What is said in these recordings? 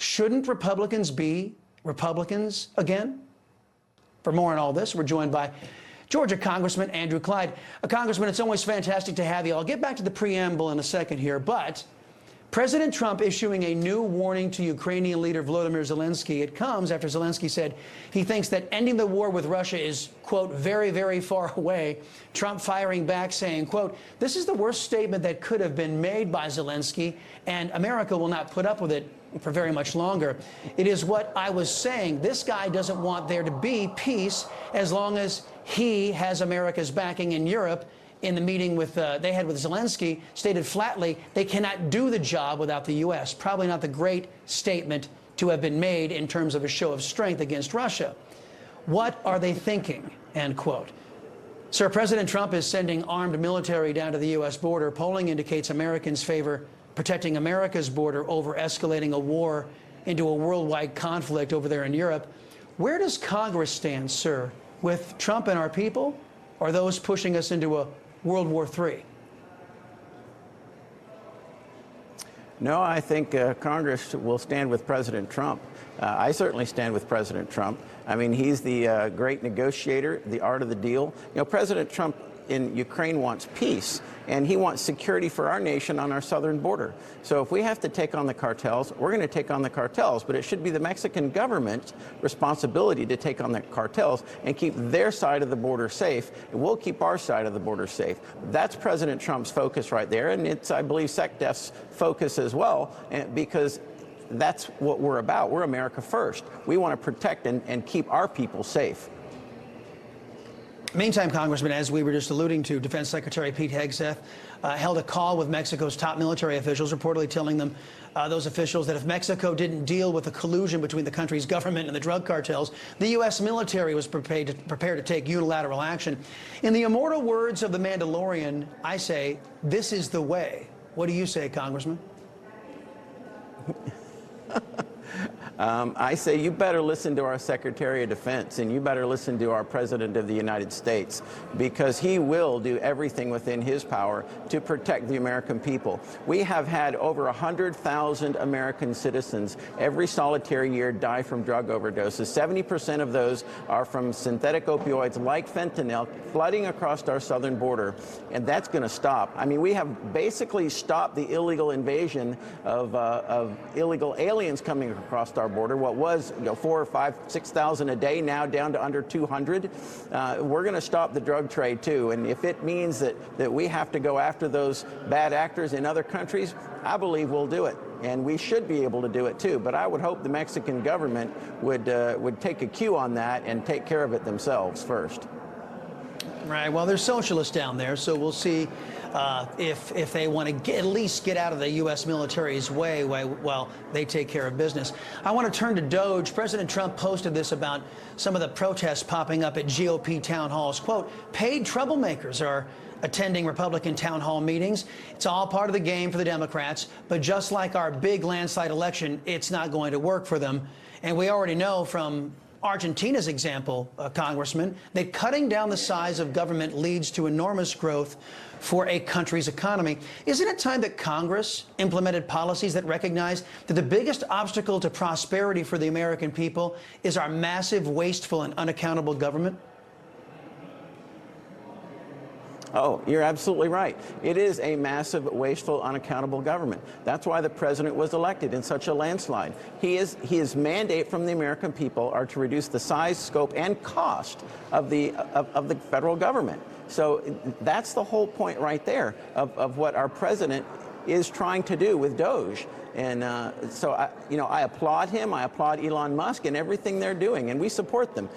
Shouldn't Republicans be Republicans again? For more on all this, we're joined by Georgia Congressman Andrew Clyde. Congressman, it's always fantastic to have you. I'll get back to the preamble in a second here, but President Trump issuing a new warning to Ukrainian leader Volodymyr Zelensky. It comes after Zelensky said he thinks that ending the war with Russia is, quote, very, very far away. Trump firing back saying, quote, this is the worst statement that could have been made by Zelensky, and America will not put up with it for very much longer. It is what I was saying. This guy doesn't want there to be peace as long as he has America's backing in Europe. In the meeting they had with Zelensky, stated flatly they cannot do the job without the U.S. Probably not the great statement to have been made in terms of a show of strength against Russia. What are they thinking? End quote. Sir, President Trump is sending armed military down to the U.S. border. Polling indicates Americans favor protecting America's border over escalating a war into a worldwide conflict over there in Europe. Where does Congress stand, sir, with Trump and our people, or those pushing us into a World War III? No, I think Congress will stand with President Trump. I certainly stand with President Trump. I mean, he's the great negotiator, the art of the deal. You know, President Trump in Ukraine wants peace, and he wants security for our nation on our southern border. So if we have to take on the cartels, we're going to take on the cartels, but it should be the Mexican government's responsibility to take on the cartels and keep their side of the border safe, and we'll keep our side of the border safe. That's President Trump's focus right there, and it's, I believe, SecDef's focus as well, because that's what we're about. We're America first. We want to protect and keep our people safe. Meantime, Congressman, as we were just alluding to, Defense Secretary Pete Hegseth held a call with Mexico's top military officials, reportedly telling them, those officials, that if Mexico didn't deal with the collusion between the country's government and the drug cartels, the U.S. military was prepared to take unilateral action. In the immortal words of the Mandalorian, I say, this is the way. What do you say, Congressman? I say you better listen to our Secretary of Defense, and you better listen to our President of the United States, because he will do everything within his power to protect the American people. We have had over 100,000 American citizens every solitary year die from drug overdoses. 70% of those are from synthetic opioids like fentanyl flooding across our southern border, and that's going to stop. I mean, we have basically stopped the illegal invasion of illegal aliens coming across our border. What was 4,000 or 5,000, 6,000 a day, now down to under 200. We're going to stop the drug trade too, and if it means that we have to go after those bad actors in other countries, I believe we'll do it, and we should be able to do it too. But I would hope the Mexican government would take a cue on that and take care of it themselves first. Right. Well, there's socialists down there, so we'll see if they want to at least get out of the U.S. military's way while they take care of business. I want to turn to DOGE. President Trump posted this about some of the protests popping up at GOP town halls. Quote, paid troublemakers are attending Republican town hall meetings. It's all part of the game for the Democrats, but just like our big landslide election, it's not going to work for them. And we already know from Argentina's example, Congressman, that cutting down the size of government leads to enormous growth for a country's economy. Isn't it time that Congress implemented policies that recognize that the biggest obstacle to prosperity for the American people is our massive, wasteful, and unaccountable government? Oh, you're absolutely right. It is a massive, wasteful, unaccountable government. That's why the president was elected in such a landslide. His mandate from the American people are to reduce the size, scope, and cost of the federal government. So that's the whole point right there of what our president is trying to do with DOGE. And so I applaud him. I applaud Elon Musk and everything they're doing, and we support them.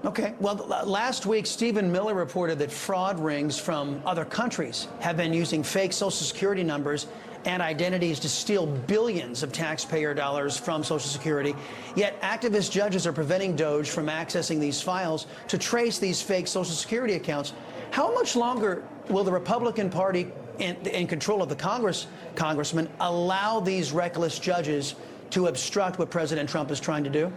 Okay. Well, last week, Stephen Miller reported that fraud rings from other countries have been using fake Social Security numbers and identities to steal billions of taxpayer dollars from Social Security. Yet activist judges are preventing DOGE from accessing these files to trace these fake Social Security accounts. How much longer will the Republican Party in control of the Congressman, allow these reckless judges to obstruct what President Trump is trying to do?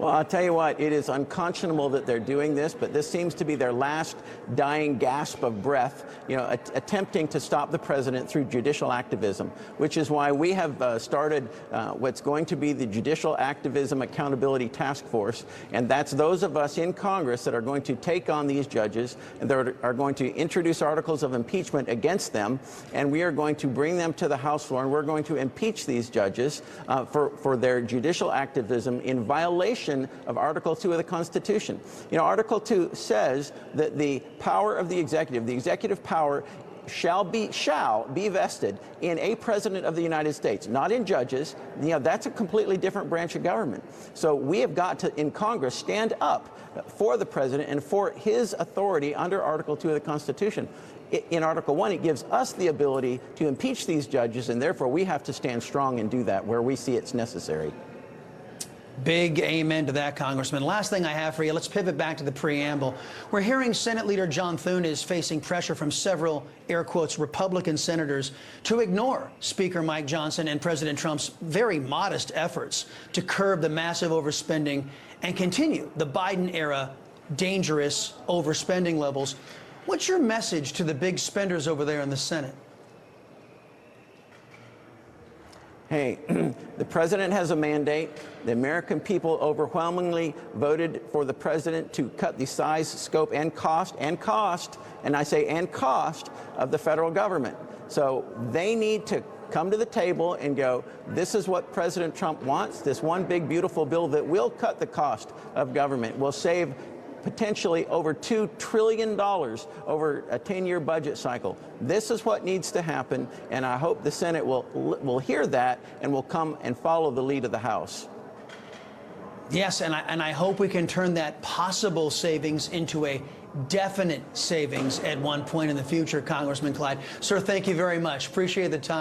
Well, I'll tell you what, it is unconscionable that they're doing this, but this seems to be their last dying gasp of breath, attempting to stop the president through judicial activism, which is why we have started what's going to be the Judicial Activism Accountability Task Force, and that's those of us in Congress that are going to take on these judges, and that are going to introduce articles of impeachment against them, and we are going to bring them to the House floor, and we're going to impeach these judges for their judicial activism in violation of Article 2 of the Constitution. Article 2 says that the power of the executive power shall be vested in a president of the United States, not in judges. That's a completely different branch of government. So we have got to, in Congress, stand up for the president and for his authority under Article 2 of the Constitution. In Article 1, it gives us the ability to impeach these judges, and therefore we have to stand strong and do that where we see it's necessary. Big amen to that, Congressman. Last thing I have for you, let's pivot back to the preamble. We're hearing Senate Leader John Thune is facing pressure from several, air quotes, Republican senators to ignore Speaker Mike Johnson and President Trump's very modest efforts to curb the massive overspending and continue the Biden-era dangerous overspending levels. What's your message to the big spenders over there in the Senate? Hey, the president has a mandate. The American people overwhelmingly voted for the president to cut the size, scope, and cost, and I say and cost, of the federal government. So they need to come to the table and go, this is what President Trump wants, this one big, beautiful bill that will cut the cost of government, will save potentially over $2 trillion over a 10-year budget cycle. This is what needs to happen, and I hope the Senate will hear that and will come and follow the lead of the House. Yes, and I hope we can turn that possible savings into a definite savings at one point in the future, Congressman Clyde. Sir, thank you very much. Appreciate the time.